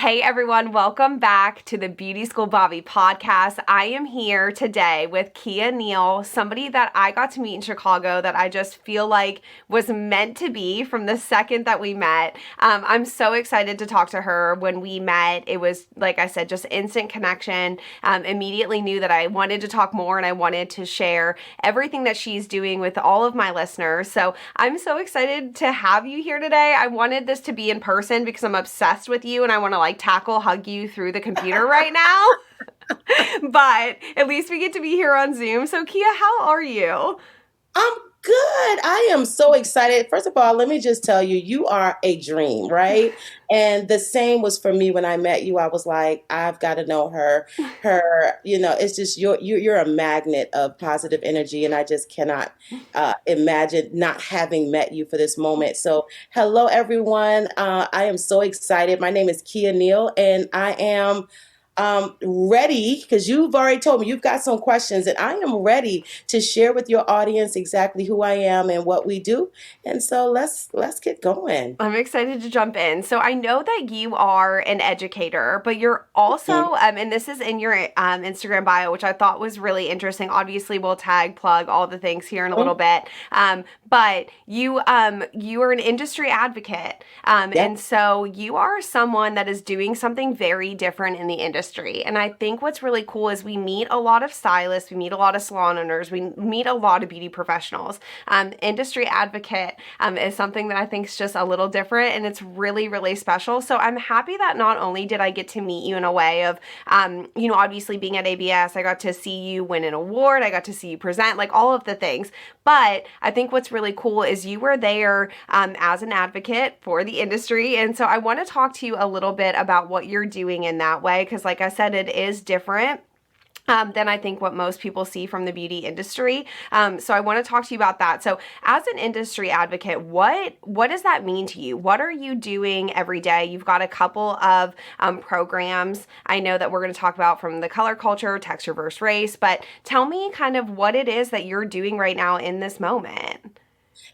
Hey everyone, welcome back to the Beauty School Bobby podcast. I am here today with Keya Neal, somebody that I got to meet in Chicago that I just feel like was meant to be from the second that we met. I'm so excited to talk to her. When we met, it was, like I said, just instant connection. Immediately knew that I wanted to talk more and I wanted to share everything that she's doing with all of my listeners. So I'm so excited to have you here today. I wanted this to be in person because I'm obsessed with you and I want to like hug you through the computer right now. But at least we get to be here on Zoom. So Keya, how are you? I'm good. I am so excited. First of all, let me just tell you, you are a dream, right? And the same was for me when I met you. I was like, I've got to know her. It's just you're a magnet of positive energy, and I just cannot imagine not having met you for this moment. So, hello, everyone. I am so excited. My name is Keya Neal, and I am ready because you've already told me you've got some questions, and I am ready to share with your audience exactly who I am and what we do. And so let's get going. I'm excited to jump in. So I know that you are an educator, but you're also, and this is in your Instagram bio, which I thought was really interesting. Obviously, we'll tag, plug all the things here in a little bit. But you are an industry advocate, Yep. and so you are someone that is doing something very different in the industry. And I think what's really cool is we meet a lot of stylists, we meet a lot of salon owners, we meet a lot of beauty professionals. Industry advocate is something that I think is just a little different, and it's really, really special. So I'm happy that not only did I get to meet you in a way of, obviously being at ABS, I got to see you win an award, I got to see you present, like all of the things. But I think what's really cool is you were there as an advocate for the industry. And so I want to talk to you a little bit about what you're doing in that way, because like I said, it is different than I think what most people see from the beauty industry. So I want to talk to you about that. So as an industry advocate, what does that mean to you? What are you doing every day? You've got a couple of programs I know that we're going to talk about from the color culture, texture versus race, but tell me kind of what it is that you're doing right now in this moment.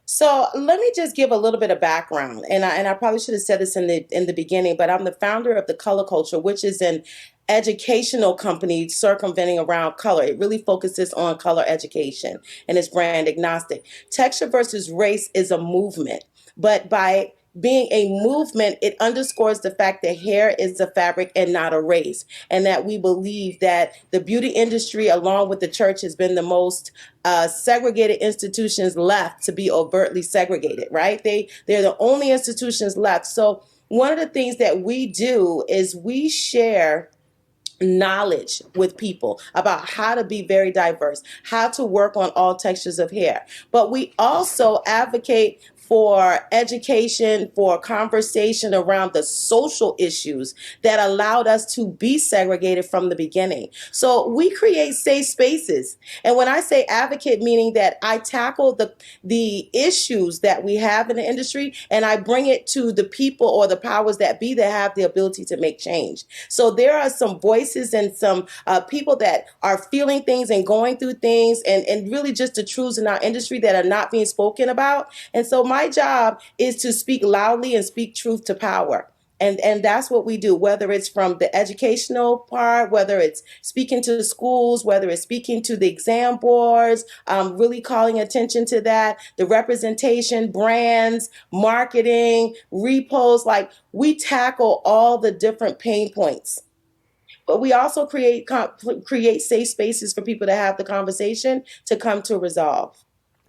So let me just give a little bit of background, and I probably should have said this in the beginning, but I'm the founder of the Color Culture, which is an educational company circumventing around color. It really focuses on color education and it's brand agnostic. Texture versus race is a movement, but by being a movement, it underscores the fact that hair is a fabric and not a race, and that we believe that the beauty industry, along with the church, has been the most segregated institutions left to be overtly segregated. Right? They're the only institutions left. So one of the things that we do is we share knowledge with people about how to be very diverse, how to work on all textures of hair. But we also advocate for education, for conversation around the social issues that allowed us to be segregated from the beginning. So we create safe spaces. And when I say advocate, meaning that I tackle the issues that we have in the industry and I bring it to the people or the powers that be that have the ability to make change. So there are some voices and some people that are feeling things and going through things and really just the truths in our industry that are not being spoken about. And so my job is to speak loudly and speak truth to power. And that's what we do, whether it's from the educational part, whether it's speaking to the schools, whether it's speaking to the exam boards, really calling attention to that, the representation, brands, marketing, repos, like we tackle all the different pain points. But we also create safe spaces for people to have the conversation to come to resolve.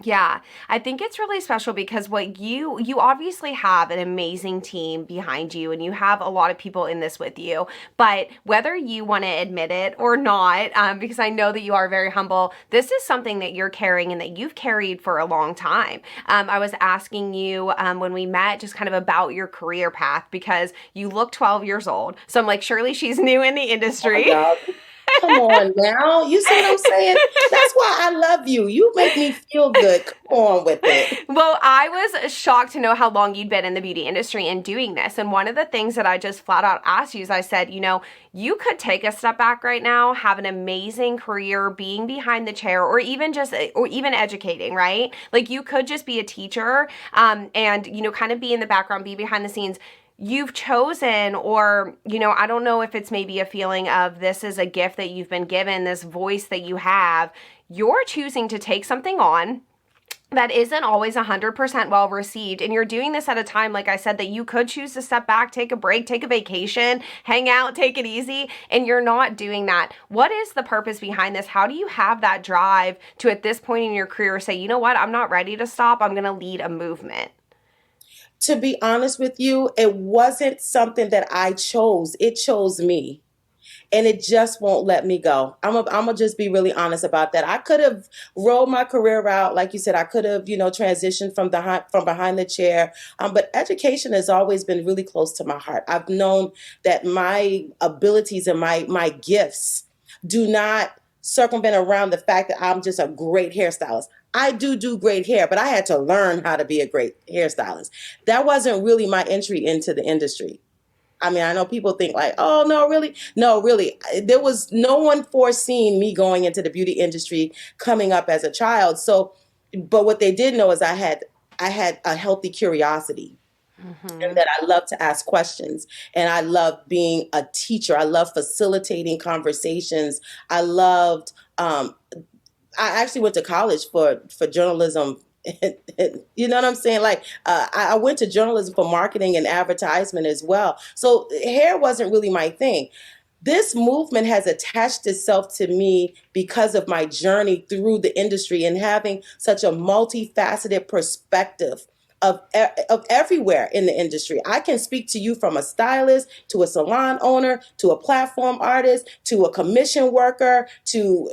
Yeah, I think it's really special because what you obviously have an amazing team behind you and you have a lot of people in this with you. But whether you want to admit it or not, because I know that you are very humble, this is something that you're carrying and that you've carried for a long time. I was asking you when we met just kind of about your career path because you look 12 years old. So I'm like, surely she's new in the Oh, industry. y'all, come on now. You see what I'm saying? That's why I love you. You make me feel good. Come on with it. Well, I was shocked to know how long you'd been in the beauty industry and doing this. And one of the things that I just flat out asked you is I said, you could take a step back right now, have an amazing career being behind the chair or even educating, right? Like you could just be a teacher and, kind of be in the background, be behind the scenes. you've chosen, or, I don't know if it's maybe a feeling of this is a gift that you've been given, this voice that you have. You're choosing to take something on that isn't always 100% well received. And you're doing this at a time, like I said, that you could choose to step back, take a break, take a vacation, hang out, take it easy. And you're not doing that. What is the purpose behind this? How do you have that drive to, at this point in your career, say, you know what, I'm not ready to stop. I'm going to lead a movement? To be honest with you, it wasn't something that I chose. It chose me. And it just won't let me go. I'm gonna just be really honest about that. I could have rolled my career out, like you said. I could have, transitioned from behind the chair. But education has always been really close to my heart. I've known that my abilities and my gifts do not circumvent around the fact that I'm just a great hairstylist. I do great hair, but I had to learn how to be a great hairstylist. That wasn't really my entry into the industry. I mean, I know people think like, oh, no, really? No, really. There was no one foreseen me going into the beauty industry coming up as a child. So, but what they did know is I had a healthy curiosity, and Mm-hmm. that I love to ask questions, and I love being a teacher. I love facilitating conversations. I loved I actually went to college for journalism. You know what I'm saying? Like, I went to journalism for marketing and advertisement as well. So hair wasn't really my thing. This movement has attached itself to me because of my journey through the industry and having such a multifaceted perspective of everywhere in the industry. I can speak to you from a stylist to a salon owner to a platform artist to a commission worker to,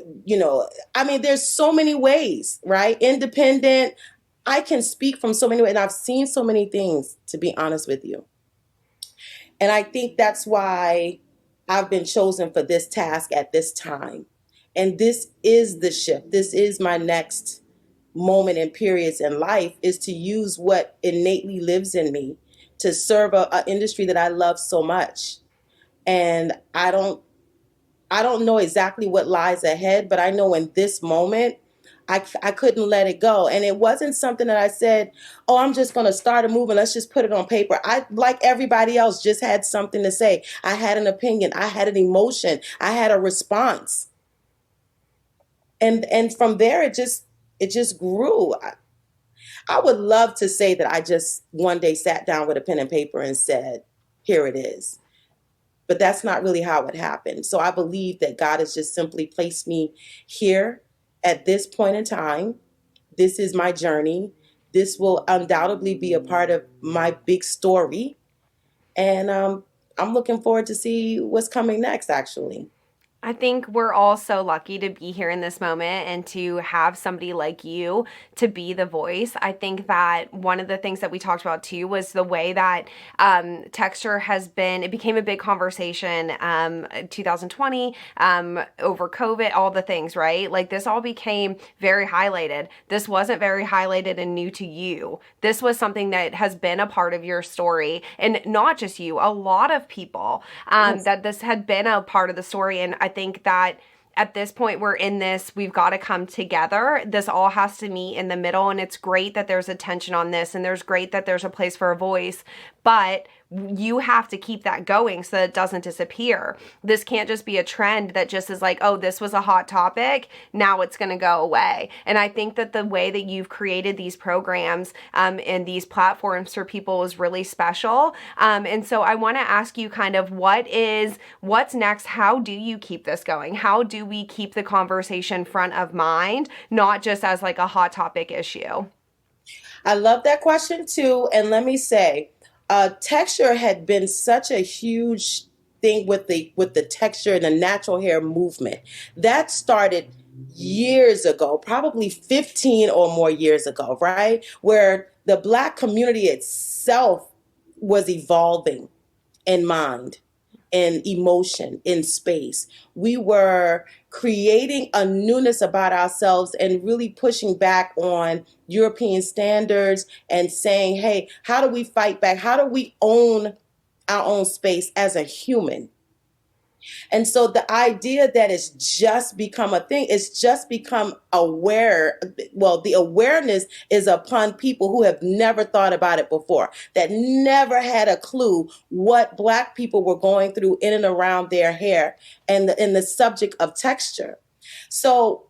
I mean, there's so many ways, right? Independent. I can speak from so many ways, and I've seen so many things, to be honest with you. And I think that's why I've been chosen for this task at this time. And this is the shift. This is my next moment and periods in life, is to use what innately lives in me to serve a industry that I love so much. And I don't know exactly what lies ahead, but I know in this moment, I couldn't let it go. And it wasn't something that I said, oh, I'm just going to start a movement. Let's just put it on paper. I, like everybody else, just had something to say. I had an opinion. I had an emotion. I had a response. And from there, it just grew. I would love to say that I just one day sat down with a pen and paper and said, here it is. But that's not really how it happened. So I believe that God has just simply placed me here at this point in time. This is my journey. This will undoubtedly be a part of my big story. And I'm looking forward to see what's coming next, actually. I think we're all so lucky to be here in this moment and to have somebody like you to be the voice. I think that one of the things that we talked about too was the way that texture has been, it became a big conversation 2020 over COVID, all the things, right? Like this all became very highlighted. This wasn't very highlighted and new to you. This was something that has been a part of your story, and not just you, a lot of people, Yes. that this had been a part of the story. And I think that at this point we're in this, we've got to come together. This all has to meet in the middle, and it's great that there's attention on this, and there's great that there's a place for a voice, but you have to keep that going so that it doesn't disappear. This can't just be a trend that just is like, oh, this was a hot topic, now it's going to go away. And I think that the way that you've created these programs and these platforms for people is really special. And so I want to ask you kind of what's next? How do you keep this going? How do we keep the conversation front of mind, not just as like a hot topic issue? I love that question too. And let me say, texture had been such a huge thing with the texture and the natural hair movement. That started years ago, probably 15 or more years ago, right? Where the Black community itself was evolving in mind, in emotion, in space. We were creating a newness about ourselves and really pushing back on European standards and saying, hey, how do we fight back? How do we own our own space as a human? And so the idea that it's just become a thing, it's just become aware. Well, the awareness is upon people who have never thought about it before, that never had a clue what Black people were going through in and around their hair and in the subject of texture. So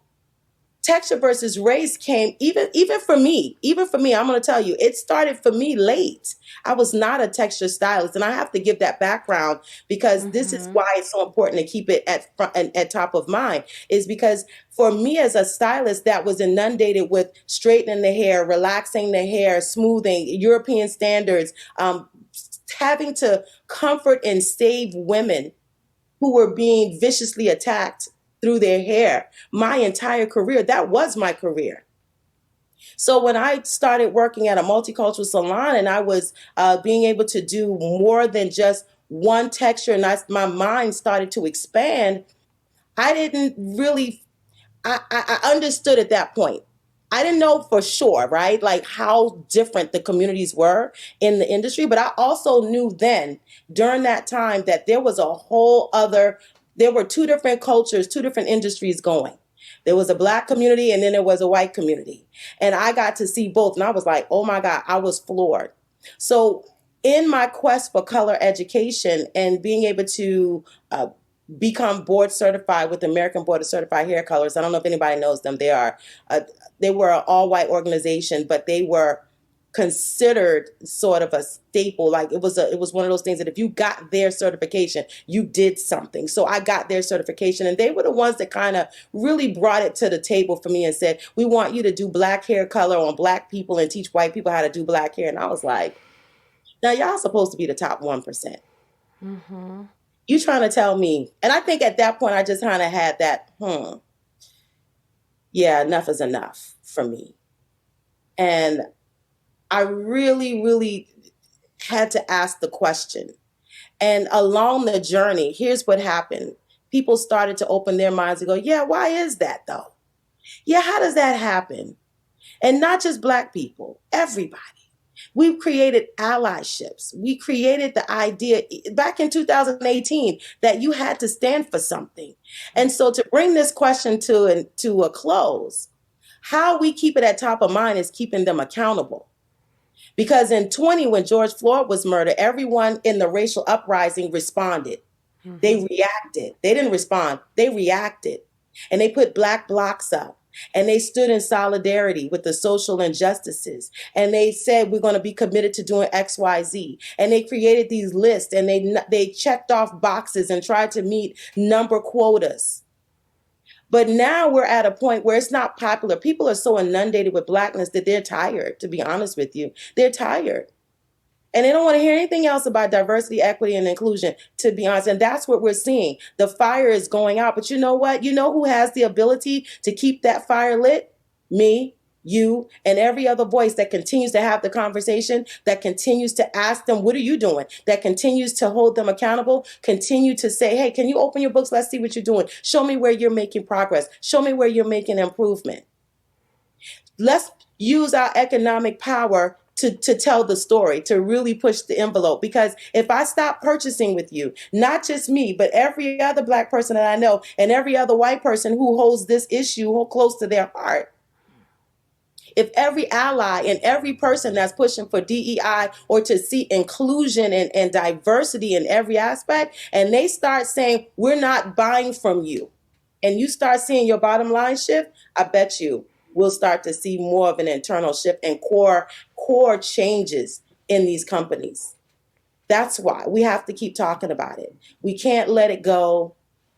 texture versus race came even for me, I'm going to tell you, it started for me late. I was not a texture stylist, and I have to give that background because this is Mm-hmm. why it's so important to keep it at front and at top of mind, is because for me as a stylist that was inundated with straightening the hair, relaxing the hair, smoothing European standards, having to comfort and save women who were being viciously attacked through their hair. My entire career, that was my career. So when I started working at a multicultural salon and I was being able to do more than just one texture, and my mind started to expand, I didn't really I understood at that point. I didn't know for sure, right? Like how different the communities were in the industry, but I also knew then during that time that there was a whole other, there were two different cultures, two different industries going. There was a Black community and then there was a white community. And I got to see both. And I was like, oh my God, I was floored. So in my quest for color education and being able to become board certified with the American Board of Certified Hair Colors. I don't know if anybody knows them. They were an all white organization, but they were considered sort of a staple. Like it was one of those things that if you got their certification, you did something. So I got their certification, and they were the ones that kind of really brought it to the table for me and said, we want you to do Black hair color on Black people and teach white people how to do Black hair. And I was like, now y'all supposed to be the top 1%. Mm-hmm. You trying to tell me? And I think at that point I just kind of had that, yeah, enough is enough for me. And I really, really had to ask the question. And along the journey, here's what happened. People started to open their minds and go, yeah, why is that though? Yeah, how does that happen? And not just Black people, everybody. We've created allyships. We created the idea back in 2018 that you had to stand for something. And so to bring this question to a close, how we keep it at top of mind is keeping them accountable. Because in 20, when George Floyd was murdered, everyone in the racial uprising responded. They Mm-hmm. reacted. They didn't respond. They reacted. And they put Black blocks up. And they stood in solidarity with the social injustices. And they said, we're going to be committed to doing X, Y, Z. And they created these lists and they checked off boxes and tried to meet number quotas. But now we're at a point where it's not popular. People are so inundated with Blackness that they're tired, to be honest with you. They're tired. And they don't want to hear anything else about diversity, equity, and inclusion, to be honest. And that's what we're seeing. The fire is going out. But you know what? You know who has the ability to keep that fire lit? Me, you, and every other voice that continues to have the conversation, that continues to ask them, what are you doing? That continues to hold them accountable, continue to say, hey, can you open your books? Let's see what you're doing. Show me where you're making progress. Show me where you're making improvement. Let's use our economic power to tell the story, to really push the envelope. Because if I stop purchasing with you, not just me, but every other Black person that I know and every other white person who holds this issue close to their heart, if every ally and every person that's pushing for DEI or to see inclusion and diversity in every aspect, and they start saying, we're not buying from you, and you start seeing your bottom line shift, I bet you we'll start to see more of an internal shift and core changes in these companies. That's why we have to keep talking about it. We can't let it go.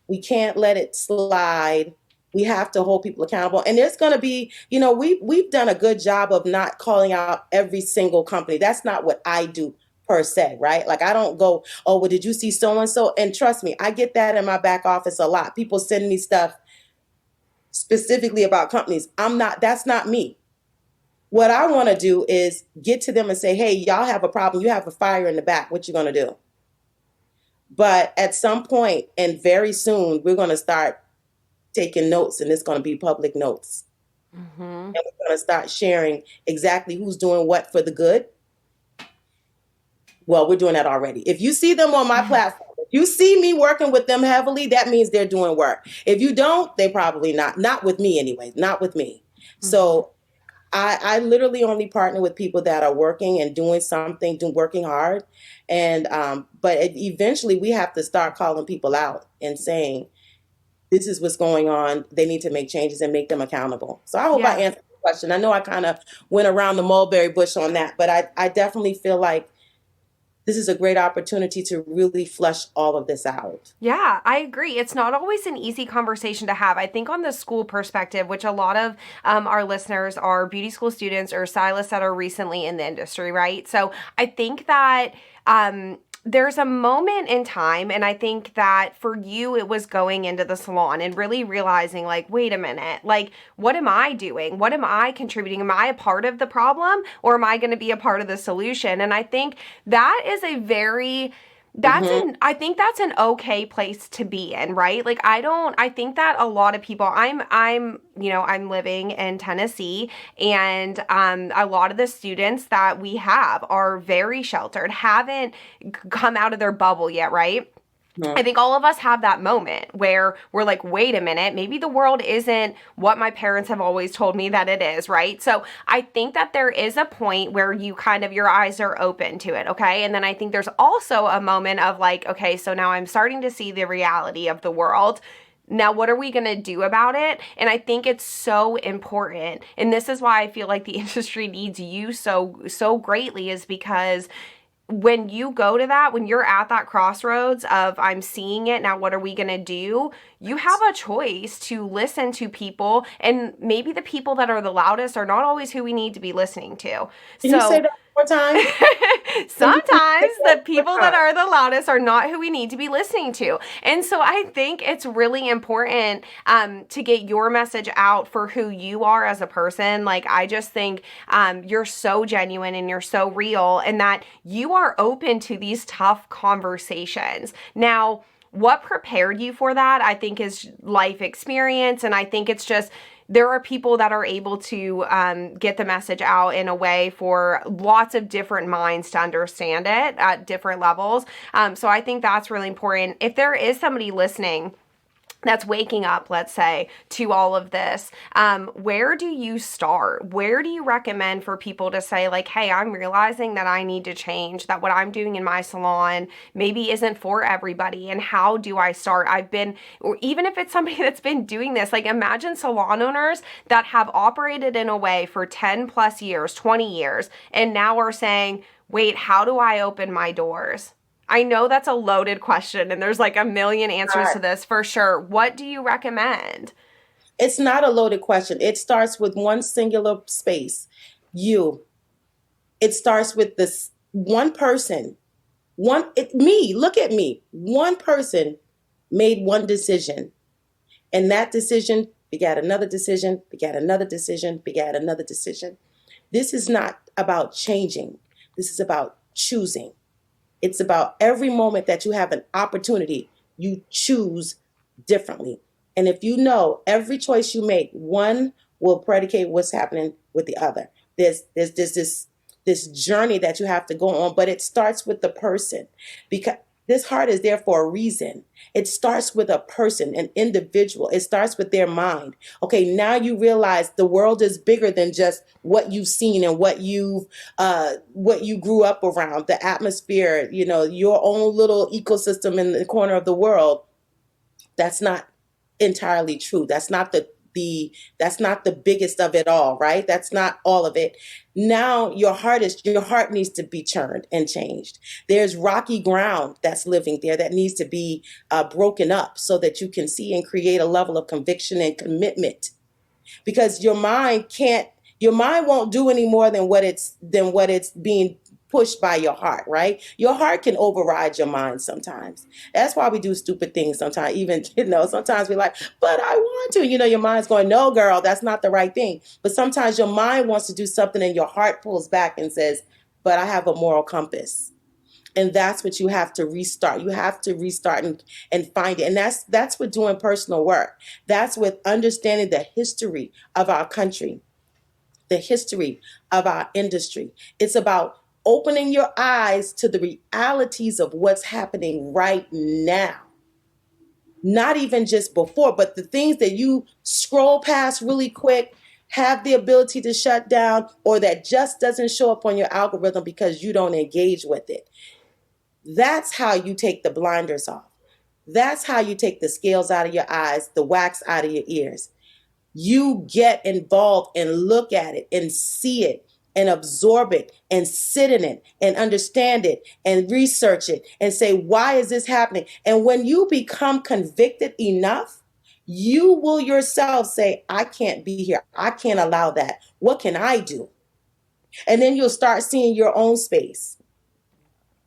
We can't let it slide. We have to hold people accountable. And there's going to be, we've done a good job of not calling out every single company. That's not what I do per se, right? Like I don't go, oh, well, did you see so and so? And trust me, I get that in my back office a lot. People send me stuff specifically about companies. That's not me. What I want to do is get to them and say, hey, y'all have a problem. You have a fire in the back. What you going to do? But at some point and very soon, we're going to start taking notes, and it's going to be public notes. Mm-hmm. And we're going to start sharing exactly who's doing what for the good. Well, we're doing that already. If you see them on my platform, You see me working with them heavily, that means they're doing work. If you don't, they probably not. Not with me anyway. Not with me. Mhm. So I literally only partner with people that are working and doing something, working hard. And but eventually we have to start calling people out and saying, this is what's going on. They need to make changes and make them accountable. So I hope I Yeah. answered the question. I know I kind of went around the mulberry bush on that, but I definitely feel like this is a great opportunity to really flush all of this out. Yeah, I agree. It's not always an easy conversation to have. I think on the school perspective, which a lot of our listeners are beauty school students or stylists that are recently in the industry, right? So I think that there's a moment in time, and I think that for you, it was going into the salon and really realizing, like, wait a minute, like, what am I doing? What am I contributing? Am I a part of the problem or am I going to be a part of the solution? And I think that is a very Hmm. I think that's an okay place to be in, right? Like I think that a lot of people I'm living in Tennessee, and a lot of the students that we have are very sheltered, haven't come out of their bubble yet, right? I think all of us have that moment where we're like, wait a minute, maybe the world isn't what my parents have always told me that it is, right? So I think that there is a point where you kind of, your eyes are open to it, okay? And then I think there's also a moment of like, okay, so now I'm starting to see the reality of the world. Now, what are we going to do about it? And I think it's so important. And this is why I feel like the industry needs you so greatly, is because when you go to that, when you're at that crossroads of I'm seeing it, now what are we going to do? You have a choice to listen to people, and maybe the people that are the loudest are not always who we need to be listening to. Can you say So that one more time? Can you please say sometimes that the one people more that time? are the loudest are not who we need to be listening to. And so I think it's really important to get your message out for who you are as a person. Like, I just think you're so genuine and you're so real, and that you are open to these tough conversations. Now, what prepared you for that, I think, is life experience. And I think it's just, there are people that are able to get the message out in a way for lots of different minds to understand it at different levels. So I think that's really important. If there is somebody listening that's waking up, let's say, to all of this, where do you start? Where do you recommend for people to say, like, hey, I'm realizing that I need to change, that what I'm doing in my salon maybe isn't for everybody? And how do I start? Or even if it's somebody that's been doing this, like, imagine salon owners that have operated in a way for 10 plus years, 20 years, and now are saying, wait, how do I open my doors? I know that's a loaded question and there's like a million answers to this for sure. What do you recommend? It's not a loaded question. It starts with one singular space. You. It starts with this one person. Me. Look at me. One person made one decision, and that decision begat another decision, begat another decision, begat another decision. This is not about changing. This is about choosing. It's about every moment that you have an opportunity, you choose differently. And if you know every choice you make, one will predicate what's happening with the other. There's this journey that you have to go on, but it starts with the person, because this heart is there for a reason. It starts with a person, an individual. It starts with their mind. Okay, now you realize the world is bigger than just what you've seen and what you grew up around, the atmosphere, your own little ecosystem in the corner of the world. That's not entirely true. That's not the biggest of it all, right? That's not all of it. Now your heart needs to be churned and changed. There's rocky ground that's living there that needs to be broken up so that you can see and create a level of conviction and commitment, because your mind won't do any more than what it's being pushed by your heart, right? Your heart can override your mind sometimes. That's why we do stupid things sometimes. Even, sometimes we're like, but I want to. Your mind's going, no, girl, that's not the right thing. But sometimes your mind wants to do something and your heart pulls back and says, but I have a moral compass. And that's what you have to restart. You have to restart and find it. And that's with doing personal work. That's with understanding the history of our country, the history of our industry. It's about opening your eyes to the realities of what's happening right now. Not even just before, but the things that you scroll past really quick, have the ability to shut down, or that just doesn't show up on your algorithm because you don't engage with it. That's how you take the blinders off. That's how you take the scales out of your eyes, the wax out of your ears. You get involved and look at it and see it and absorb it and sit in it and understand it and research it and say, why is this happening? And when you become convicted enough, you will yourself say, I can't be here. I can't allow that. What can I do? And then you'll start seeing your own space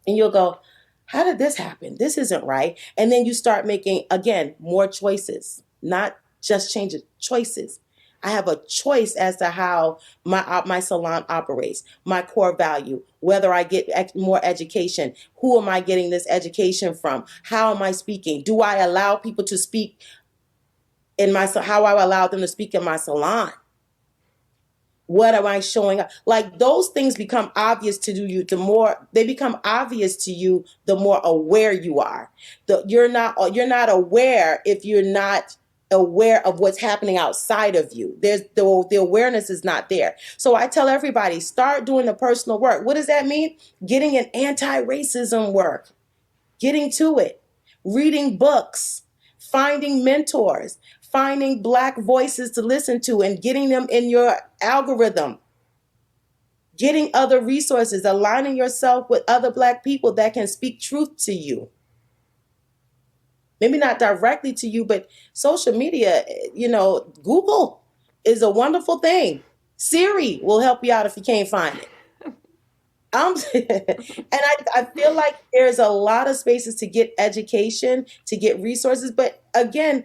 and you'll go, how did this happen? This isn't right. And then you start making, again, more choices, not just changes, choices. I have a choice as to how my salon operates, my core value, whether I get more education, who am I getting this education from, how am I speaking, do I allow people to speak in my, how I allow them to speak in my salon. What am I showing up? Like those things become obvious to you. The more they become obvious to you, the more aware you are. You're not aware if you're not aware of what's happening outside of you. There's the awareness is not there. So I tell everybody, start doing the personal work. What does that mean? Getting an anti-racism work, getting to it, reading books, finding mentors, finding Black voices to listen to and getting them in your algorithm, getting other resources, aligning yourself with other Black people that can speak truth to you. Maybe not directly to you, but social media, Google is a wonderful thing. Siri will help you out if you can't find it. And I feel like there's a lot of spaces to get education, to get resources. But again,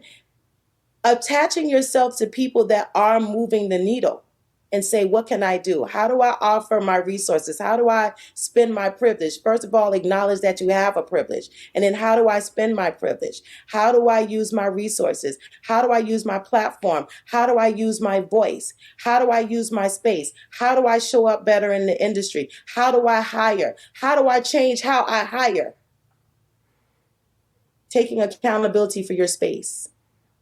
attaching yourself to people that are moving the needle and say, what can I do? How do I offer my resources? How do I spend my privilege? First of all, acknowledge that you have a privilege. And then how do I spend my privilege? How do I use my resources? How do I use my platform? How do I use my voice? How do I use my space? How do I show up better in the industry? How do I hire? How do I change how I hire? Taking accountability for your space.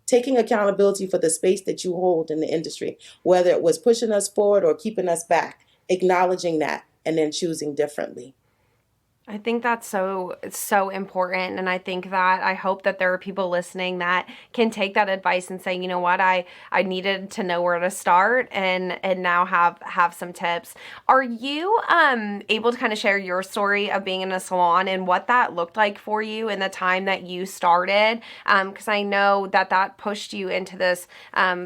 Taking accountability for the space that you hold in the industry, whether it was pushing us forward or keeping us back, acknowledging that and then choosing differently. I think that's so important, and I hope that there are people listening that can take that advice and say, you know what, I needed to know where to start, and now have some tips. Are you able to kind of share your story of being in a salon and what that looked like for you in the time that you started? Because I know that pushed you into this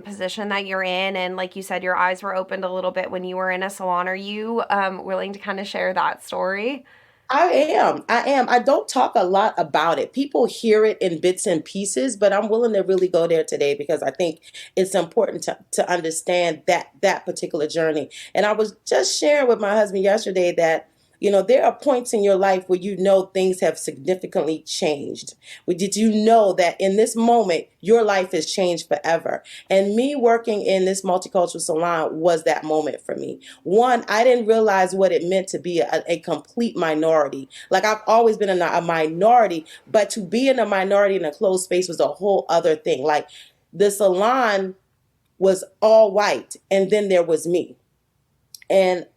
position that you're in, and like you said, your eyes were opened a little bit when you were in a salon. Are you willing to kind of share that story? I am. I am. I don't talk a lot about it. People hear it in bits and pieces, but I'm willing to really go there today because I think it's important to understand that particular journey. And I was just sharing with my husband yesterday that there are points in your life where things have significantly changed. Did you know that in this moment, your life has changed forever? And me working in this multicultural salon was that moment for me. One, I didn't realize what it meant to be a complete minority. Like I've always been a minority, but to be in a minority in a closed space was a whole other thing. Like the salon was all white, and then there was me. And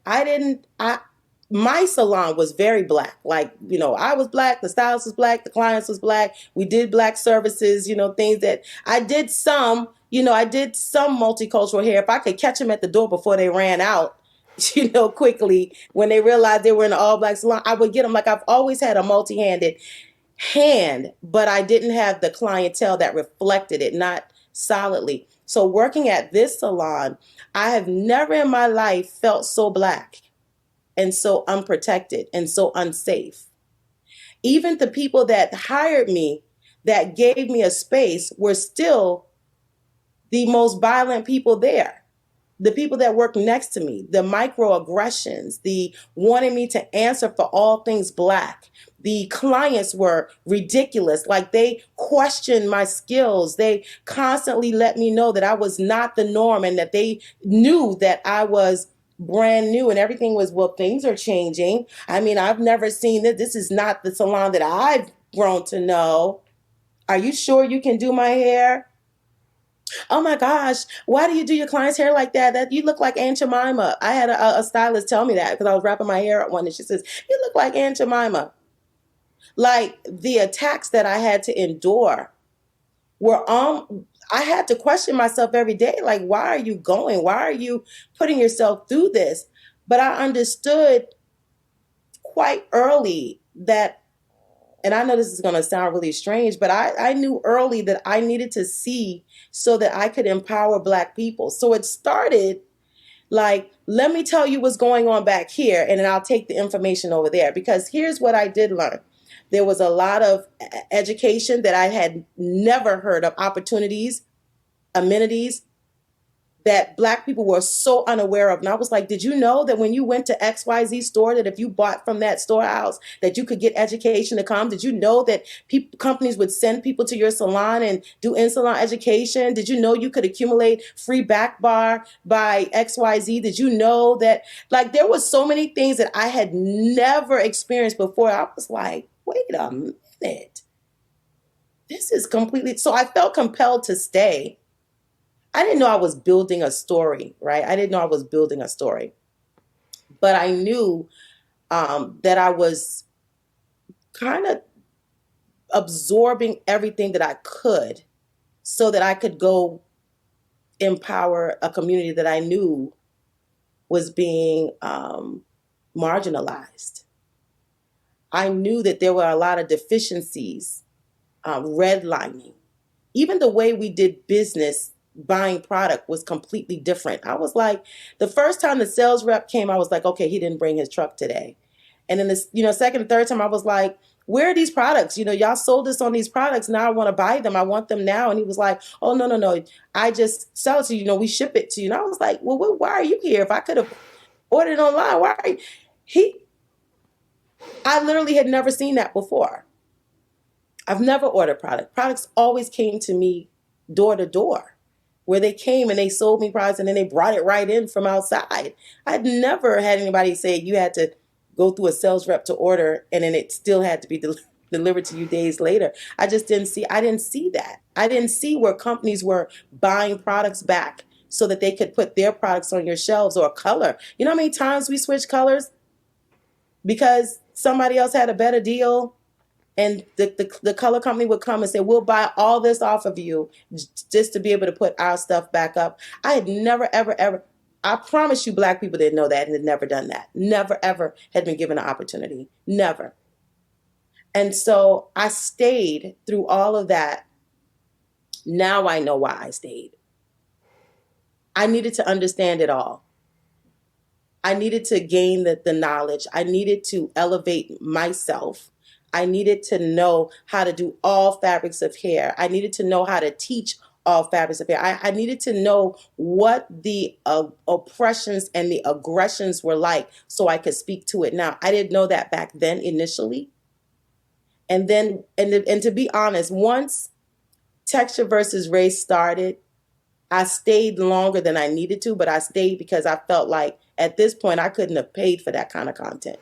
my salon was very Black. Like, I was Black, the stylist was Black, the clients was Black. We did Black services, things that I did I did some multicultural hair. If I could catch them at the door before they ran out, quickly, when they realized they were in an all Black salon, I would get them. Like I've always had a multi-handed hand, but I didn't have the clientele that reflected it, not solidly. So working at this salon, I have never in my life felt so Black and so unprotected and so unsafe. Even the people that hired me, that gave me a space, were still the most violent people there. The people that worked next to me, the microaggressions, the wanting me to answer for all things Black. The clients were ridiculous. Like they questioned my skills. They constantly let me know that I was not the norm and that they knew that I was brand new and everything was, well, things are changing. I mean, I've never seen that. This is not the salon that I've grown to know. Are you sure you can do my hair? Oh my gosh, why do you do your client's hair like that? That you look like Aunt Jemima. I had a stylist tell me that because I was wrapping my hair up one and she says, you look like Aunt Jemima. Like the attacks that I had to endure were I had to question myself every day. Like, why are you going? Why are you putting yourself through this? But I understood quite early that, and I know this is going to sound really strange, but I knew early that I needed to see so that I could empower Black people. So it started like, let me tell you what's going on back here, and then I'll take the information over there. Because here's what I did learn. There was a lot of education that I had never heard of, opportunities, amenities that Black people were so unaware of. And I was like, did you know that when you went to XYZ store, that if you bought from that storehouse, that you could get education to come? Did you know that companies would send people to your salon and do in-salon education? Did you know you could accumulate free back bar by XYZ? Did you know that, like, there was so many things that I had never experienced before. I was like, wait a minute. This is completely, so I felt compelled to stay. I didn't know I was building a story, right? I didn't know I was building a story, but I knew that I was kind of absorbing everything that I could so that I could go empower a community that I knew was being marginalized. I knew that there were a lot of deficiencies, redlining. Even the way we did business buying product was completely different. I was like, the first time the sales rep came, I was like, okay, he didn't bring his truck today. And then this, second and third time, I was like, where are these products? Y'all sold us on these products. Now I want to buy them. I want them now. And he was like, oh, no, no, no. I just sell it to you. We ship it to you. And I was like, well, why are you here? If I could have ordered online, why are you? I literally had never seen that before. I've never ordered product. Products always came to me door to door, where they came and they sold me products and then they brought it right in from outside. I'd never had anybody say you had to go through a sales rep to order and then it still had to be delivered to you days later. I didn't see that. I didn't see where companies were buying products back so that they could put their products on your shelves, or color. You know how many times we switched colors because somebody else had a better deal? And the color company would come and say, we'll buy all this off of you just to be able to put our stuff back up. I had never, ever, ever, I promise you, Black people didn't know that and had never done that. Never, ever had been given an opportunity. Never. And so I stayed through all of that. Now I know why I stayed. I needed to understand it all. I needed to gain the knowledge. I needed to elevate myself. I needed to know how to do all fabrics of hair. I needed to know how to teach all fabrics of hair. I needed to know what the oppressions and the aggressions were like so I could speak to it now. I didn't know that back then initially. And then, and to be honest, once texture versus race started, I stayed longer than I needed to, but I stayed because I felt like at this point I couldn't have paid for that kind of content.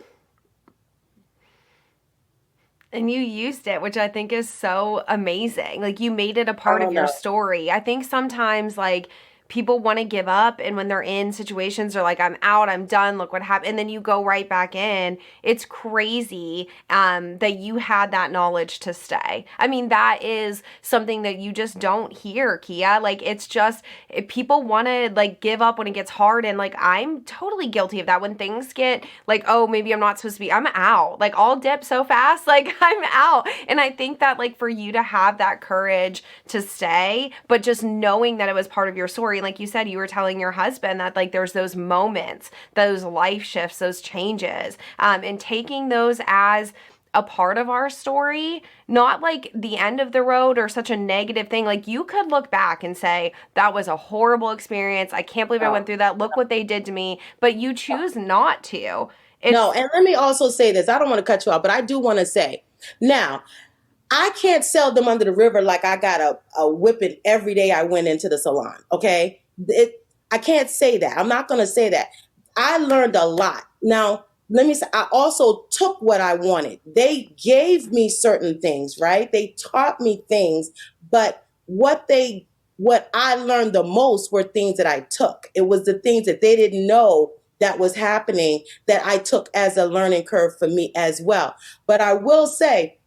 And you used it, which I think is so amazing. Like, you made it a I part of don't your know. story. I think sometimes, like, people want to give up, and when they're in situations, they're like, I'm out, I'm done, look what happened. And then you go right back in. It's crazy that you had that knowledge to stay. I mean, that is something that you just don't hear, Keya. Like, it's just, if people want to, like, give up when it gets hard. And, like, I'm totally guilty of that. When things get, like, oh, maybe I'm not supposed to be, I'm out. Like, I'll dip so fast, like, I'm out. And I think that, like, for you to have that courage to stay, but just knowing that it was part of your story, like you said, you were telling your husband that, like, there's those moments, those life shifts, those changes, and taking those as a part of our story, not like the end of the road or such a negative thing. Like, you could look back and say, that was a horrible experience. I can't believe I went through that. Look what they did to me. But you choose not to. No, It's and let me also say this. I don't want to cut you off, but I do want to say now, I can't sell them under the river like I got a whipping every day I went into the salon. Okay. I can't say that. I'm not going to say that. I learned a lot. Now, let me say, I also took what I wanted. They gave me certain things, right? They taught me things, but what I learned the most were things that I took. It was the things that they didn't know that was happening that I took as a learning curve for me as well. But I will say,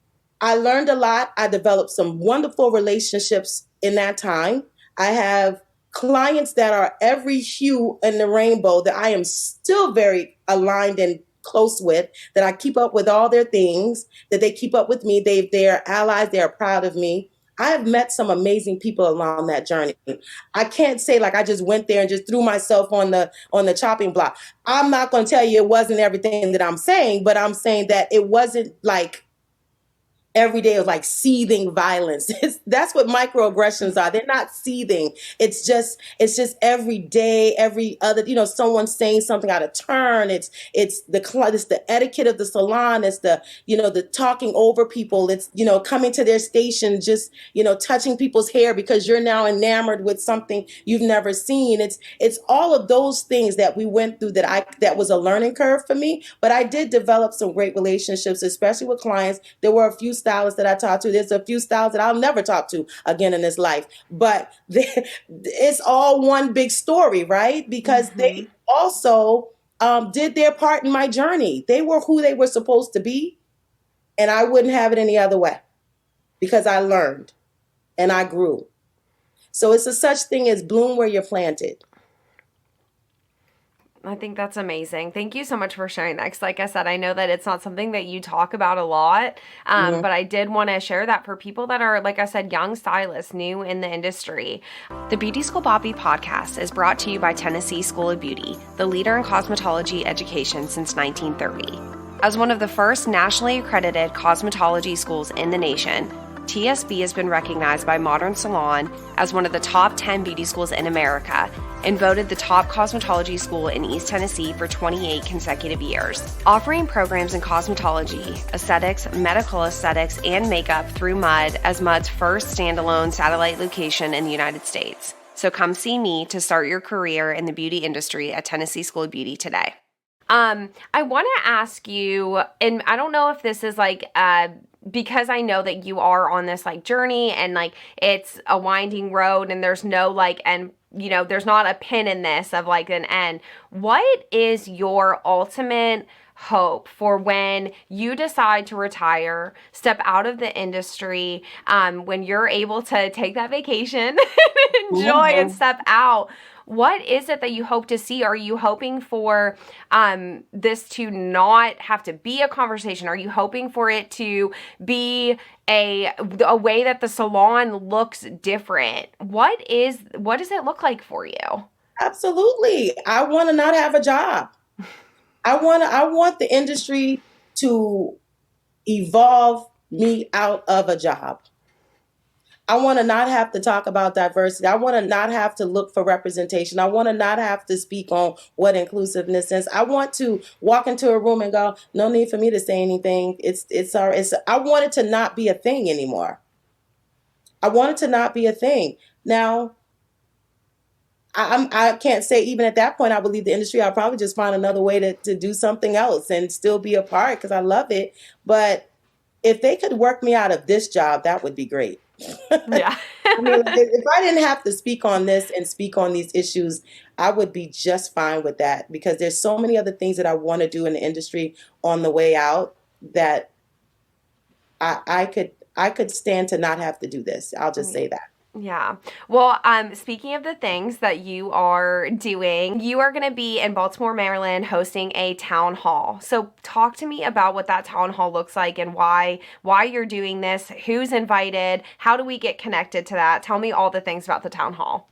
I learned a lot. I developed some wonderful relationships in that time. I have clients that are every hue in the rainbow that I am still very aligned and close with, that I keep up with all their things, that they keep up with me. They're allies. They're proud of me. I have met some amazing people along that journey. I can't say like I just went there and just threw myself on the chopping block. I'm not going to tell you it wasn't everything that I'm saying, but I'm saying that it wasn't like every day of like seething violence. That's what microaggressions are. They're not seething. It's just every day, every other, someone saying something out of turn. It's the etiquette of the salon. It's the talking over people. It's coming to their station, just touching people's hair because you're now enamored with something you've never seen. It's all of those things that we went through that was a learning curve for me. But I did develop some great relationships, especially with clients. There were a few stylists that I talked to. There's a few stylists that I'll never talk to again in this life. But it's all one big story, right? Because Mm-hmm. they also did their part in my journey. They were who they were supposed to be, and I wouldn't have it any other way because I learned and I grew. So it's a such thing as bloom where you're planted. I think that's amazing. Thank you so much for sharing that. 'Cause like I said, I know that it's not something that you talk about a lot, Mhm. but I did want to share that for people that are, like I said, young stylists, new in the industry. The Beauty School Bobby podcast is brought to you by Tennessee School of Beauty, the leader in cosmetology education since 1930. As one of the first nationally accredited cosmetology schools in the nation, TSB has been recognized by Modern Salon as one of the top 10 beauty schools in America and voted the top cosmetology school in East Tennessee for 28 consecutive years, offering programs in cosmetology, aesthetics, medical aesthetics, and makeup through MUD as MUD's first standalone satellite location in the United States. So come see me to start your career in the beauty industry at Tennessee School of Beauty today. I want to ask you, and I don't know if this is like, because I know that you are on this like journey and like it's a winding road and there's no like, and there's not a pin in this of like an end. What is your ultimate hope for when you decide to retire, step out of the industry, when you're able to take that vacation, enjoy and Mhm. step out? What is it that you hope to see? Are you hoping for this to not have to be a conversation? Are you hoping for it to be a way that the salon looks different? What does it look like for you? Absolutely. I want to not have a job. I want the industry to evolve me out of a job. I want to not have to talk about diversity. I want to not have to look for representation. I want to not have to speak on what inclusiveness is. I want to walk into a room and go, no need for me to say anything. I want it to not be a thing anymore. I want it to not be a thing. Now, I can't say even at that point I believe the industry. I'll probably just find another way to do something else and still be a part because I love it. But if they could work me out of this job, that would be great. Yeah. I mean, if I didn't have to speak on this and speak on these issues, I would be just fine with that because there's so many other things that I want to do in the industry on the way out that I could stand to not have to do this. I'll just say that. Yeah. Well, speaking of the things that you are doing, you are going to be in Baltimore, Maryland, hosting a town hall. So, talk to me about what that town hall looks like and why you're doing this. Who's invited? How do we get connected to that? Tell me all the things about the town hall.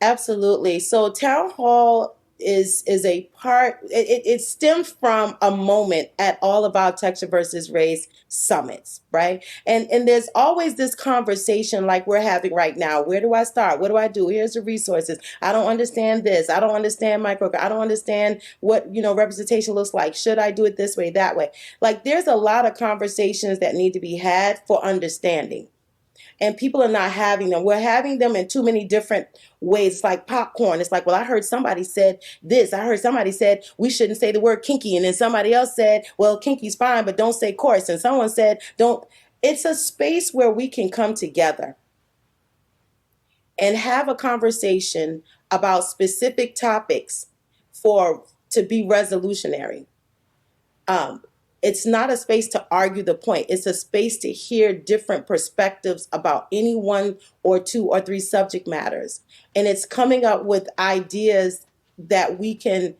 Absolutely. So town hall is a part. It stems from a moment at all of our Texture versus Race summits, right? And there's always this conversation like we're having right now. Where do I start? What do I do? Here's the resources. I don't understand this. I don't understand micro. I don't understand what representation looks like. Should I do it this way, that way? Like there's a lot of conversations that need to be had for understanding. And people are not having them. We're having them in too many different ways. It's like popcorn. It's like, well, I heard somebody said this. I heard somebody said we shouldn't say the word kinky. And then somebody else said, well, kinky's fine, but don't say coarse. And someone said, don't. It's a space where we can come together and have a conversation about specific topics for to be resolutionary. Um, it's not a space to argue the point. It's a space to hear different perspectives about any one or two or three subject matters. And it's coming up with ideas that we can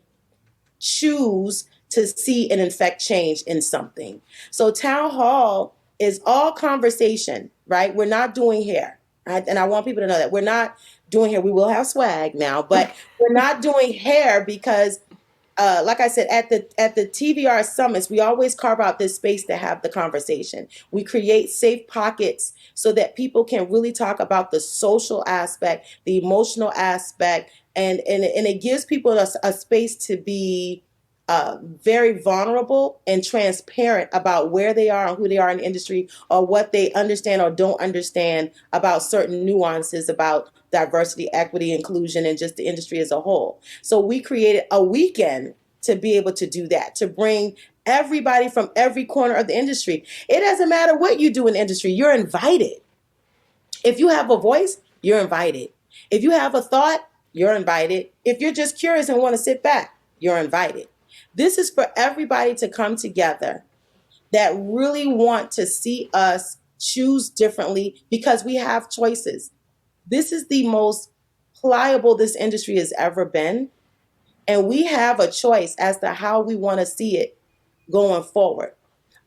choose to see and infect change in something. So town hall is all conversation, right? We're not doing hair. Right? And I want people to know that we're not doing hair. We will have swag now, but we're not doing hair because like I said, at the TVR summits, we always carve out this space to have the conversation. We create safe pockets so that people can really talk about the social aspect, the emotional aspect, and it gives people a space to be very vulnerable and transparent about where they are and who they are in the industry, or what they understand or don't understand about certain nuances about diversity, equity, inclusion, and just the industry as a whole. So we created a weekend to be able to do that, to bring everybody from every corner of the industry. It doesn't matter what you do in the industry, you're invited. If you have a voice, you're invited. If you have a thought, you're invited. If you're just curious and want to sit back, you're invited. This is for everybody to come together that really want to see us choose differently because we have choices. This is the most pliable this industry has ever been. And we have a choice as to how we want to see it going forward.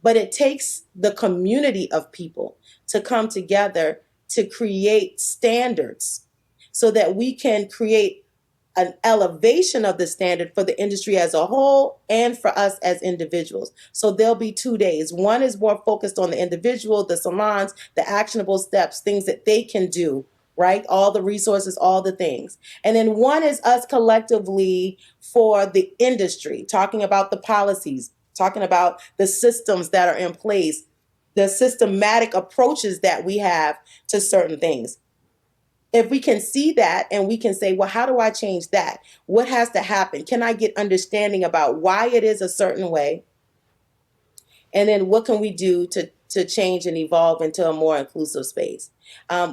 But it takes the community of people to come together to create standards so that we can create an elevation of the standard for the industry as a whole and for us as individuals. So there'll be 2 days. One is more focused on the individual, the salons, the actionable steps, things that they can do, right? All the resources, all the things. And then one is us collectively for the industry, talking about the policies, talking about the systems that are in place, the systematic approaches that we have to certain things. If we can see that and we can say, well, how do I change that? What has to happen? Can I get understanding about why it is a certain way? And then what can we do to change and evolve into a more inclusive space?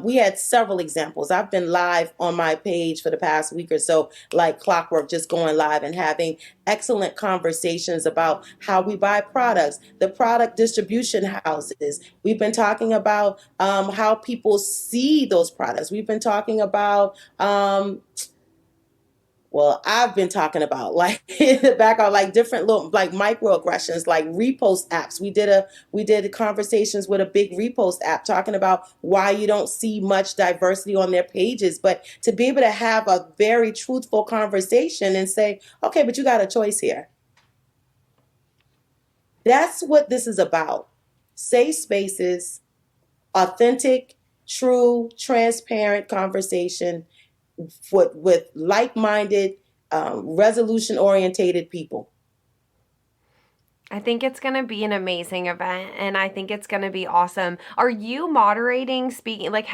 We had several examples. I've been live on my page for the past week or so, like clockwork, just going live and having excellent conversations about how we buy products, the product distribution houses. We've been talking about how people see those products. We've been talking about well, I've been talking about like in the background, like different little like microaggressions, like repost apps. We did conversations with a big repost app talking about why you don't see much diversity on their pages, but to be able to have a very truthful conversation and say, okay, but you got a choice here. That's what this is about. Safe spaces, authentic, true, transparent conversation with like-minded, resolution-orientated people. I think it's going to be an amazing event and I think it's going to be awesome. Are you moderating, speaking? Like,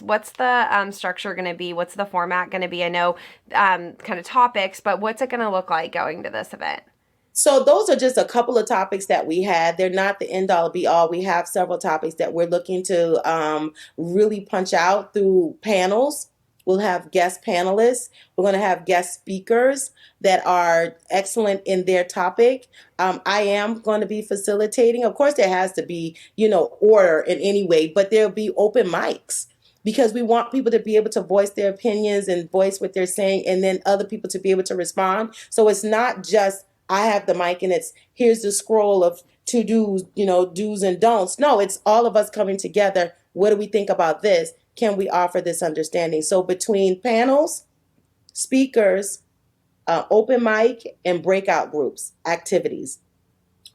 what's the structure going to be? What's the format going to be? I know kind of topics, but what's it going to look like going to this event? So those are just a couple of topics that we had. They're not the end all be all. We have several topics that we're looking to really punch out through panels. We'll have guest panelists. We're going to have guest speakers that are excellent in their topic. I am going to be facilitating. Of course, there has to be, order in any way, but there'll be open mics because we want people to be able to voice their opinions and voice what they're saying, and then other people to be able to respond. So it's not just I have the mic and it's here's the scroll of to do's, do's and don'ts. No, it's all of us coming together. What do we think about this? Can we offer this understanding? So between panels, speakers, open mic, and breakout groups, activities,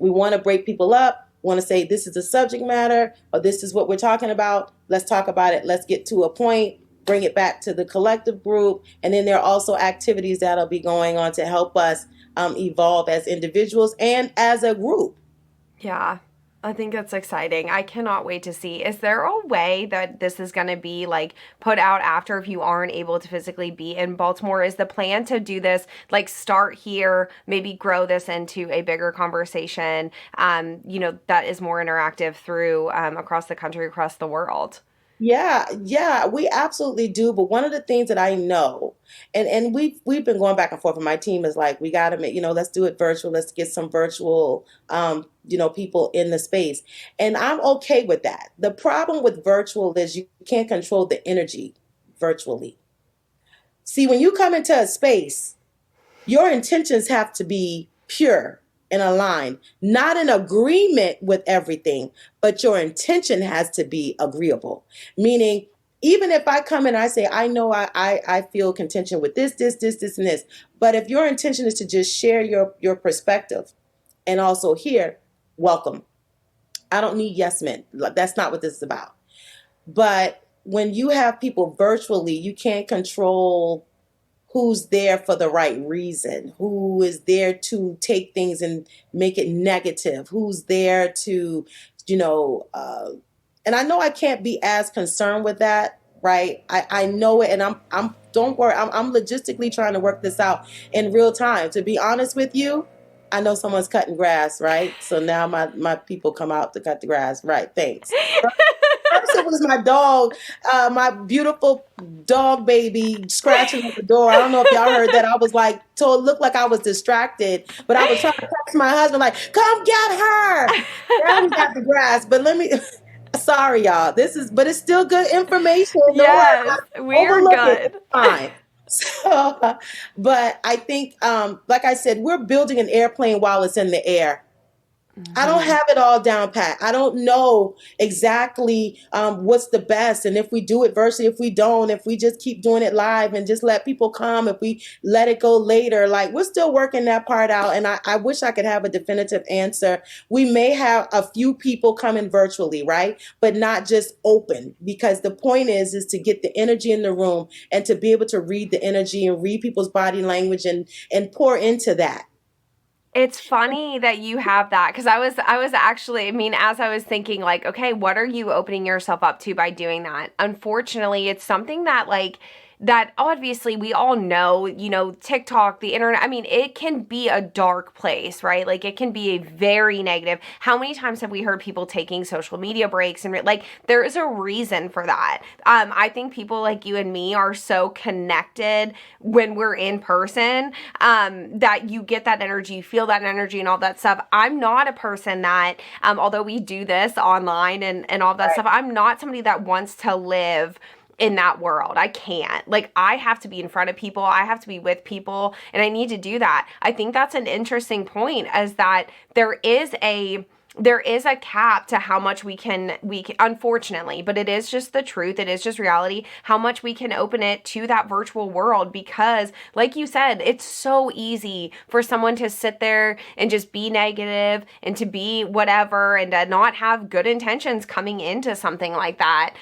we want to break people up. We want to say this is the subject matter or this is what we're talking about. Let's talk about it. Let's get to a point, bring it back to the collective group. And then there are also activities that'll be going on to help us evolve as individuals and as a group. Yeah. I think that's exciting. I cannot wait to see. Is there a way that this is going to be like put out after if you aren't able to physically be in Baltimore? Is the plan to do this like start here, maybe grow this into a bigger conversation, that is more interactive through across the country, across the world? Yeah, yeah, we absolutely do. But one of the things that I know, and we've been going back and forth, and my team is like, we got to make, let's do it virtual. Let's get some virtual, people in the space, and I'm okay with that. The problem with virtual is you can't control the energy virtually. See, when you come into a space, your intentions have to be pure and aligned, not in agreement with everything, but your intention has to be agreeable. Meaning, even if I come in and I say, I know I feel contention with this, and this, but if your intention is to just share your perspective and also hear, welcome. I don't need yes men. That's not what this is about. But when you have people virtually, you can't control who's there for the right reason, who is there to take things and make it negative, who's there to, you know, uh, and I know I can't be as concerned with that, right? I know it, and don't worry, I'm logistically trying to work this out in real time. To be honest with you, I know someone's cutting grass, right? So now my people come out to cut the grass, right? Thanks. First, it was my dog, my beautiful dog baby scratching at the door. I don't know if y'all heard that. I was like, told looked like I was distracted, but I was trying to text my husband, like, come get her. Now we got the grass. But let me sorry, y'all. But it's still good information. Don't worry Yes, about it. we are Overlook it. It's good. fine. So, but I think, like I said, we're building an airplane while it's in the air. I don't Hmm. have it all down pat. I don't know exactly what's the best. And if we do it virtually, if we don't, if we just keep doing it live and just let people come, if we let it go later, like we're still working that part out. And I wish I could have a definitive answer. We may have a few people coming virtually, right? But not just open, because the point is to get the energy in the room and to be able to read the energy and read people's body language and pour into that. It's funny that you have that because I was actually, I mean, as I was thinking like, okay, what are you opening yourself up to by doing that? Unfortunately, it's something that like that obviously we all know, TikTok, the internet, I mean, it can be a dark place, right? Like it can be a very negative. How many times have we heard people taking social media breaks and like there is a reason for that. I think people like you and me are so connected when we're in person, that you get that energy, you feel that energy and all that stuff. I'm not a person that, although we do this online and all that stuff, I'm not somebody that wants to live in that world. I can't. Like, I have to be in front of people, I have to be with people, and I need to do that. I think that's an interesting point, is that there is a cap to how much we can, unfortunately, but it is just the truth, it is just reality, how much we can open it to that virtual world, because like you said, it's so easy for someone to sit there and just be negative and to be whatever and to not have good intentions coming into something like that.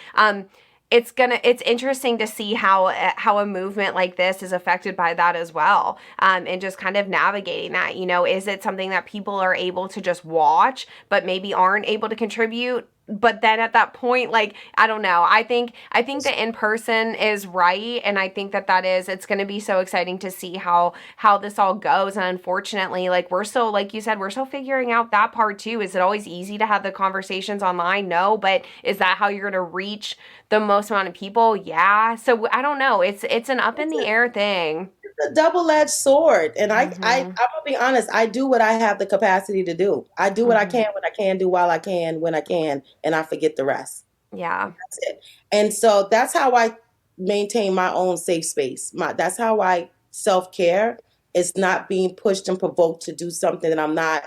It's interesting to see how a movement like this is affected by that as well, and just kind of navigating that. Is it something that people are able to just watch but maybe aren't able to contribute? But then at that point, like, I don't know, I think the in person is right, and I think it's going to be so exciting to see how this all goes. And unfortunately, like, we're still, like you said, we're still figuring out that part too. Is it always easy to have the conversations online? No. But is that how you're going to reach the most amount of people? Yeah. So I don't know. It's an up in the air thing. A double-edged sword. And I'm Mhm. gonna be honest, I do what I have the capacity to do. I do what I Mhm. can when I can do while I can when I can, and I forget the rest. Yeah. That's it. And so that's how I maintain my own safe space. That's how I self-care, is not being pushed and provoked to do something that I'm not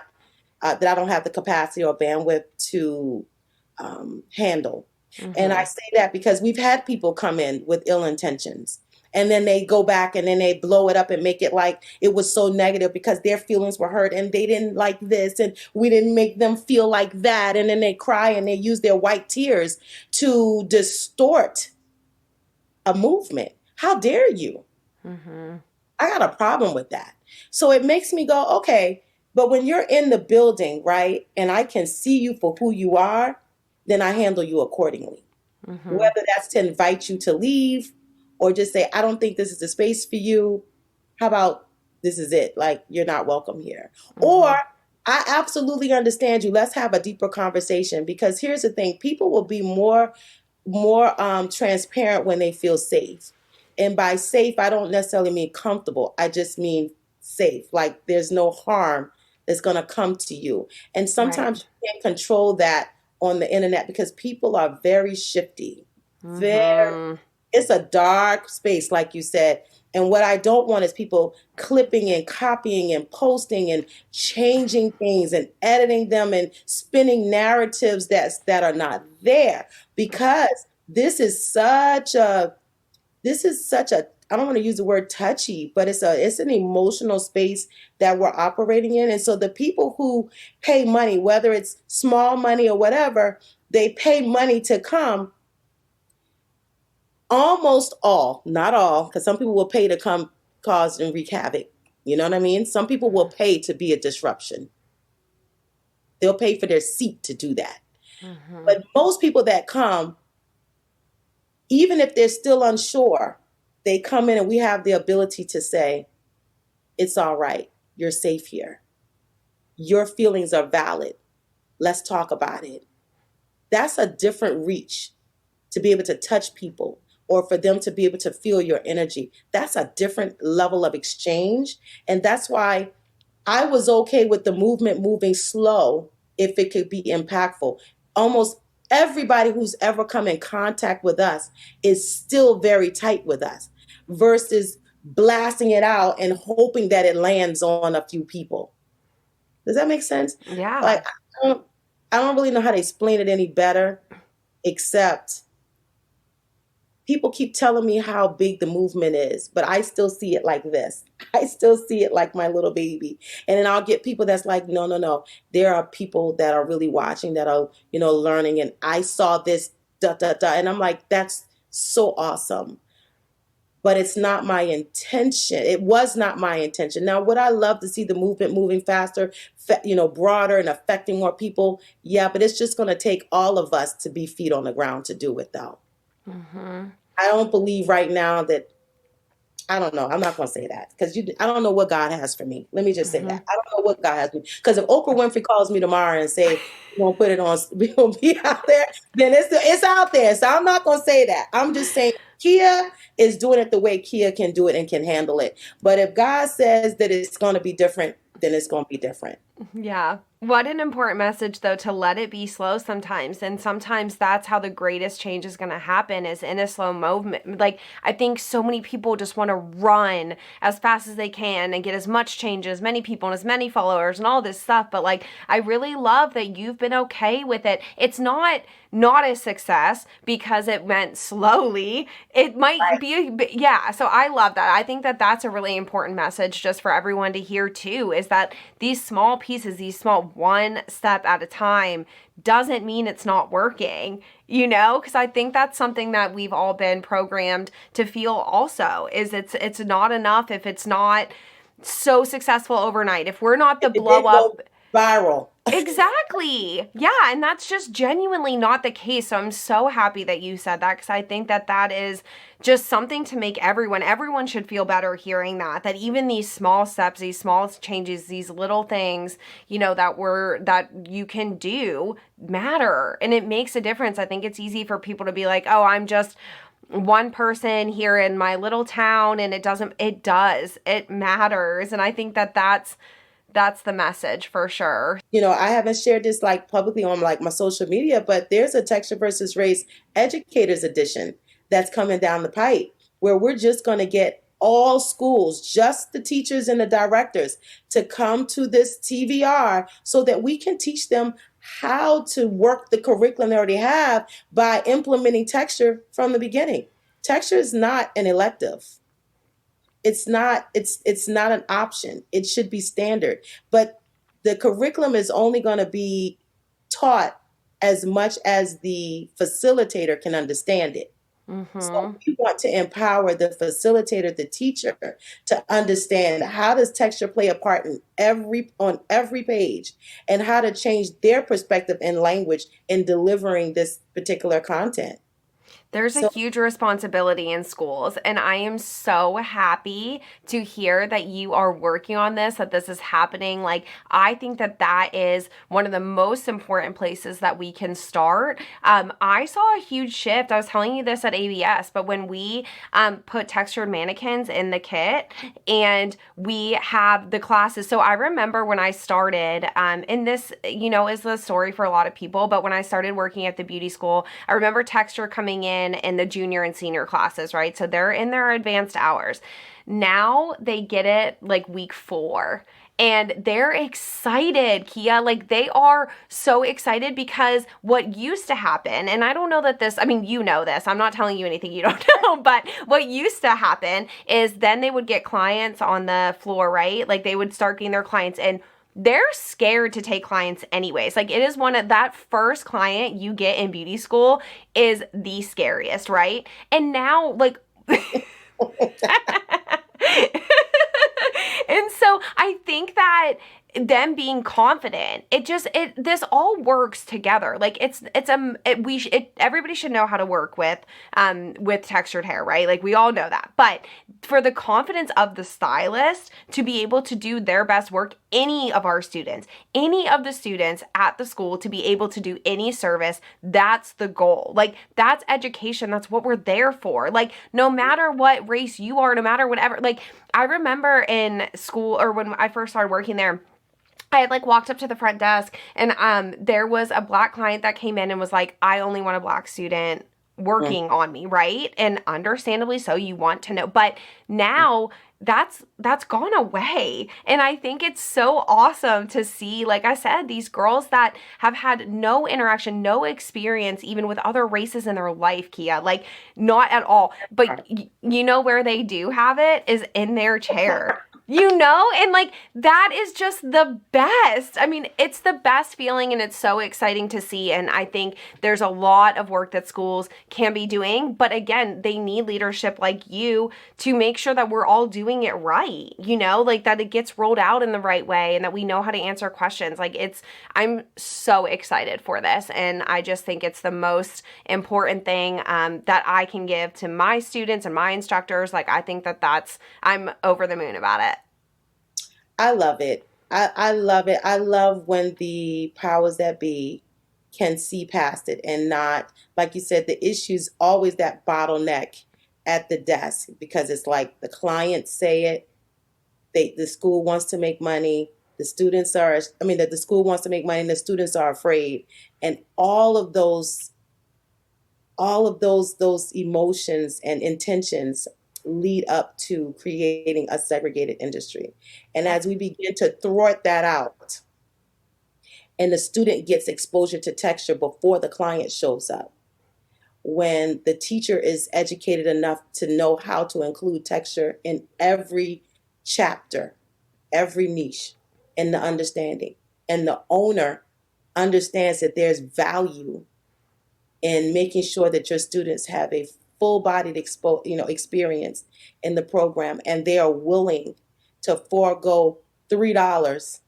that I don't have the capacity or bandwidth to handle. And I Mhm. say that because we've had people come in with ill intentions. And then they go back and then they blow it up and make it like it was so negative because their feelings were hurt and they didn't like this and we didn't make them feel like that. And then they cry and they use their white tears to distort a movement. How dare you? Mhm. I got a problem with that. So it makes me go, okay, But when you're in the building, right, and I can see you for who you are, then I handle you accordingly. Mm-hmm. Whether that's to invite you to leave or just say, I don't think this is the space for you. How about this is it? Like, you're not welcome here. Or Mm-hmm. I absolutely understand you. Let's have a deeper conversation because here's the thing people will be more transparent when they feel safe. And by safe, I don't necessarily mean comfortable. I just mean safe. Like there's no harm that's going to come to you. And Right. sometimes you can't control that on the internet because people are very shifty. Very, Mm-hmm. it's a dark space, like you said. And what I don't want is people clipping and copying and posting and changing things and editing them and spinning narratives that are not there because this is such a I don't want to use the word touchy, but it's an emotional space that we're operating in. And so the people who pay money, whether it's small money or whatever, they pay money to come almost all, not all, because some people will pay to come cause and wreak havoc. You know what I mean? Some people will pay to be a disruption. They'll pay for their seat to do that. Mm-hmm. But most people that come, even if they're still unsure, they come in and we have the ability to say, it's all right. You're safe here. Your feelings are valid. Let's talk about it. That's a different reach to be able to touch people or for them to be able to feel your energy. That's a different level of exchange. And that's why I was okay with the movement moving slow if it could be impactful. Almost everybody who's ever come in contact with us is still very tight with us versus blasting it out and hoping that it lands on a few people. Does that make sense? Yeah. Like I don't really know how to explain it any better except people keep telling me how big the movement is, but I still see it like this. I still see it like my little baby. And then I'll get people that's like, no, no, no. There are people that are really watching that are, learning. And I saw this, da, da, da. And I'm like, that's so awesome. But it's not my intention. It was not my intention. Now, would I love to see the movement moving faster, broader and affecting more people? Yeah, but it's just going to take all of us to be feet on the ground to do it, though. Mm-hmm. I don't believe right now that I don't know. I'm not going to say that because I don't know what God has for me. Let me just say Mm-hmm. that I don't know what God has for me. Because if Oprah Winfrey calls me tomorrow and say we're going to put it on, we're going to be out there, then it's out there. So I'm not going to say that. I'm just saying Keya is doing it the way Keya can do it and can handle it. But if God says that it's going to be different, then it's going to be different. Yeah. What an important message, though, to let it be slow sometimes. And sometimes that's how the greatest change is going to happen is in a slow movement. Like, I think so many people just want to run as fast as they can and get as much change as many people and as many followers and all this stuff. But, like, I really love that you've been okay with it. It's not a success because it went slowly. It might be, yeah. So I love that. I think that that's a really important message just for everyone to hear too is that these small pieces, these small one step at a time doesn't mean it's not working, because I think that's something that we've all been programmed to feel also is it's not enough if it's not so successful overnight. If we're not the It blow didn't go up. viral. Exactly. Yeah, and that's just genuinely not the case. So I'm so happy that you said that because I think that that is just something to make everyone should feel better hearing that even these small steps, these small changes, these little things, that you can do matter and it makes a difference. I think it's easy for people to be like, "Oh, I'm just one person here in my little town," and it does. It matters. And I think that that's the message for sure. I haven't shared this like publicly on like my social media, but there's a Texture versus Race Educators Edition that's coming down the pipe where we're just going to get all schools, just the teachers and the directors, to come to this TVR so that we can teach them how to work the curriculum they already have by implementing texture from the beginning. Texture is not an elective. It's not an option. It should be standard. But the curriculum is only going to be taught as much as the facilitator can understand it. So Mm-hmm. we want to empower the facilitator, the teacher, to understand how does texture play a part in every page, and how to change their perspective and language in delivering this particular content. There's a So huge responsibility in schools, and I am so happy to hear that you are working on this, that this is happening. Like, I think that that is one of the most important places that we can start. I saw a huge shift. I was telling you this at ABS, but when we put textured mannequins in the kit and we have the classes. So I remember when I started, and this, is the story for a lot of people, but when I started working at the beauty school, I remember texture coming in the junior and senior classes, right? So they're in their advanced hours. Now they get it like week 4 and they're excited, Keya. Like they are so excited because what used to happen, and I don't know that this, I mean, you know this, I'm not telling you anything you don't know, but what used to happen is then they would get clients on the floor, right? Like they would start getting their clients and they're scared to take clients anyways. Like it is one of that first client you get in beauty school is the scariest, right? And now like and so I think that them being confident, this all works together. Like everybody should know how to work with textured hair, right? Like we all know that. But for the confidence of the stylist to be able to do their best work, any of the students at the school to be able to do any service, that's the goal. Like that's education. That's what we're there for. Like no matter what race you are, no matter whatever. Like I remember in school or when I first started working there, I had like walked up to the front desk and there was a black client that came in and was like, I only want a black student mm, working on me, right? And understandably so, you want to know. But now that's gone away. And I think it's so awesome to see, like I said, these girls that have had no interaction, no experience even with other races in their life, Keya. Like not at all. But you know where they do have it is in their chair. And like that is just the best. I mean, it's the best feeling and it's so exciting to see. And I think there's a lot of work that schools can be doing. But again, they need leadership like you to make sure that we're all doing it right, like that it gets rolled out in the right way and that we know how to answer questions. I'm so excited for this. And I just think it's the most important thing that I can give to my students and my instructors. Like, I think I'm over the moon about it. I love it. I love it. I love when the powers that be can see past it and not, like you said, the issue's always that bottleneck at the desk because it's like the clients say it, the school wants to make money, the students are, I mean, that the school wants to make money and the students are afraid. And all of those emotions and intentions lead up to creating a segregated industry. And Yep. as we begin to thwart that out, and the student gets exposure to texture before the client shows up, when the teacher is educated enough to know how to include texture in every chapter, every niche, in the understanding, and the owner understands that there's value in making sure that your students have a full-bodied experience in the program, and they are willing to forego $3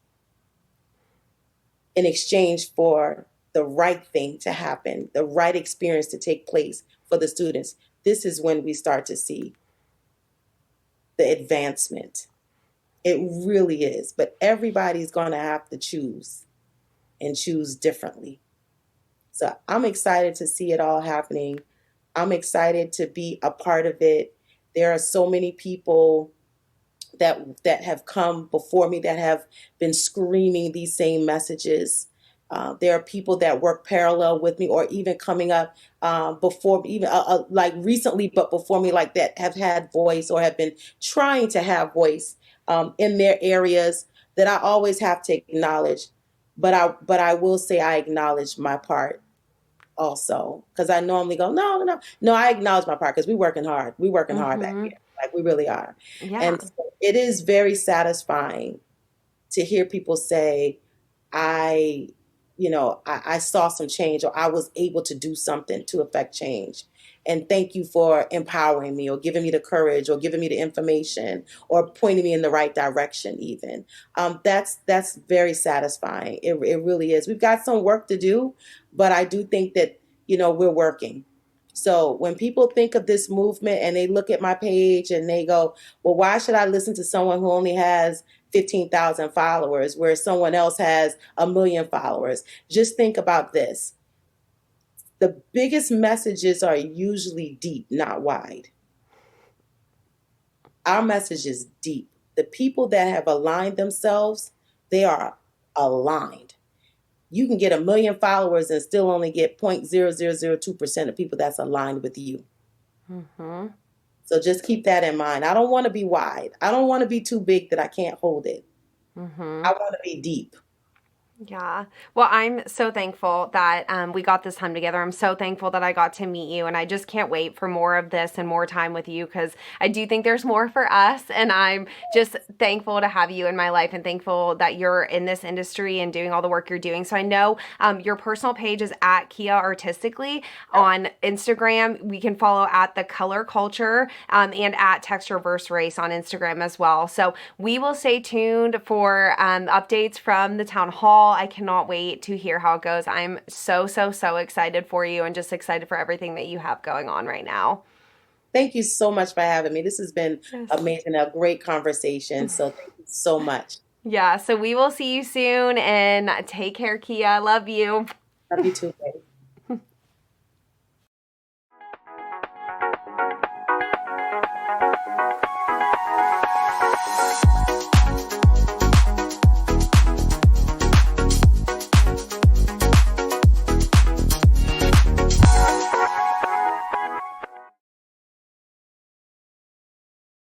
in exchange for the right thing to happen, the right experience to take place for the students. This is when we start to see the advancement. It really is. But everybody's going to have to choose and choose differently. So I'm excited to see it all happening. I'm excited to be a part of it. There are so many people that have come before me that have been screaming these same messages. There are people that work parallel with me, or even coming up before, even like recently, but before me, like that have had voice or have been trying to have voice in their areas that I always have to acknowledge. But I will say I acknowledge my part also, because I normally go, no, no, no, no. I acknowledge my part because we're working hard. We're working hard back Mm-hmm. here, like we really are. Yeah. And so it is very satisfying to hear people say, I, I saw some change, or I was able to do something to affect change. And thank you for empowering me, or giving me the courage, or giving me the information, or pointing me in the right direction even. That's very satisfying. It really is. We've got some work to do, but I do think that, we're working. So when people think of this movement and they look at my page and they go, well, why should I listen to someone who only has 15,000 followers where someone else has 1 million followers? Just think about this. The biggest messages are usually deep, not wide. Our message is deep. The people that have aligned themselves, they are aligned. You can get 1 million followers and still only get 0.0002% of people that's aligned with you. Mm-hmm. So just keep that in mind. I don't want to be wide. I don't want to be too big that I can't hold it. Mm-hmm. I want to be deep. Yeah. Well, I'm so thankful that we got this time together. I'm so thankful that I got to meet you. And I just can't wait for more of this and more time with you because I do think there's more for us. And I'm just thankful to have you in my life and thankful that you're in this industry and doing all the work you're doing. So I know your personal page is at Keya Artistically on Instagram. We can follow at the Color Culture and at Text Reverse Race on Instagram as well. So we will stay tuned for updates from the town hall. I cannot wait to hear how it goes. I'm so, so, so excited for you and just excited for everything that you have going on right now. Thank you so much for having me. This has been Yes. amazing, a great conversation. So thank you so much. Yeah, so we will see you soon and take care, Keya. Love you. Love you too, babe.